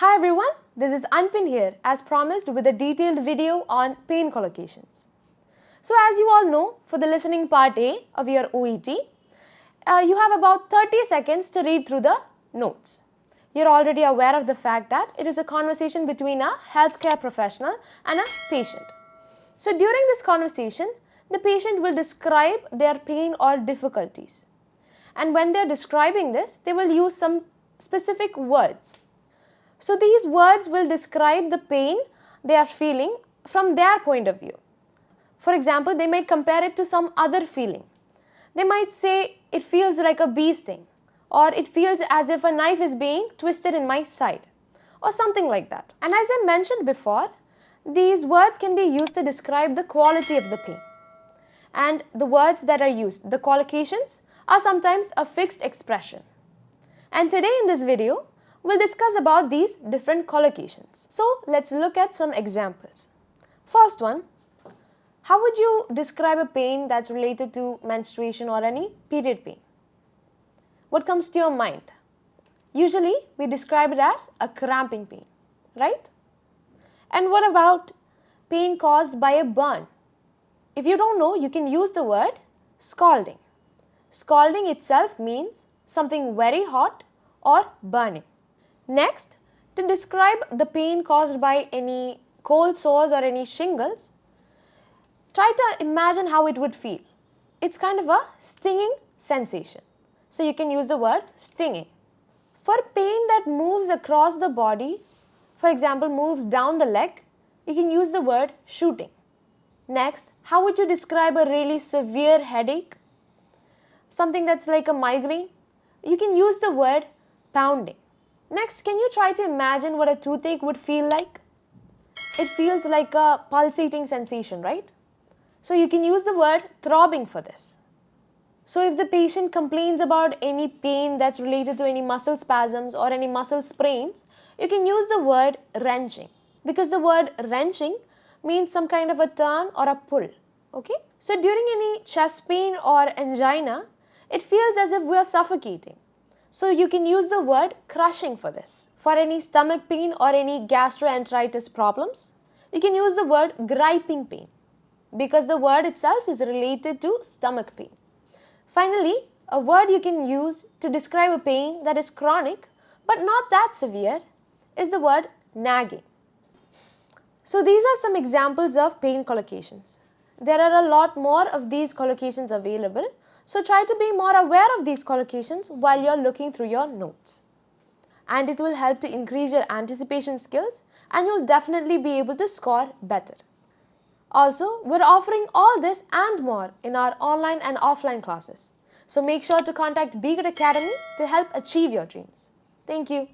Hi everyone, this is Anpin here as promised with a detailed video on pain collocations. So as you all know, for the listening part A of your OET, you have about 30 seconds to read through the notes. You're already aware of the fact that it is a conversation between a healthcare professional and a patient. So during this conversation, the patient will describe their pain or difficulties. And when they're describing this, they will use some specific words. So these words will describe the pain they are feeling from their point of view. For example, they might compare it to some other feeling. They might say, it feels like a bee sting, or it feels as if a knife is being twisted in my side, or something like that. And as I mentioned before, these words can be used to describe the quality of the pain. And the words that are used, the collocations, are sometimes a fixed expression. And today in this video, we'll discuss about these different collocations. So let's look at some examples. First one, how would you describe a pain that's related to menstruation or any period pain? What comes to your mind? Usually we describe it as a cramping pain, right? And what about pain caused by a burn? If you don't know, you can use the word scalding. Scalding itself means something very hot or burning. Next, to describe the pain caused by any cold sores or any shingles, try to imagine how it would feel. It's kind of a stinging sensation. So you can use the word stinging. For pain that moves across the body, for example, moves down the leg, you can use the word shooting. Next, how would you describe a really severe headache? Something that's like a migraine? You can use the word pounding. Next, can you try to imagine what a toothache would feel like? It feels like a pulsating sensation, right? So you can use the word throbbing for this. So if the patient complains about any pain that's related to any muscle spasms or any muscle sprains, you can use the word wrenching, because the word wrenching means some kind of a turn or a pull. Okay? So during any chest pain or angina, it feels as if we are suffocating. So you can use the word crushing for this. For any stomach pain or any gastroenteritis problems, you can use the word griping pain, because the word itself is related to stomach pain. Finally, a word you can use to describe a pain that is chronic but not that severe is the word nagging. So these are some examples of pain collocations. There are a lot more of these collocations available. So try to be more aware of these collocations while you're looking through your notes. And it will help to increase your anticipation skills, and you'll definitely be able to score better. Also, we're offering all this and more in our online and offline classes. So make sure to contact B-GHUD Academy to help achieve your dreams. Thank you.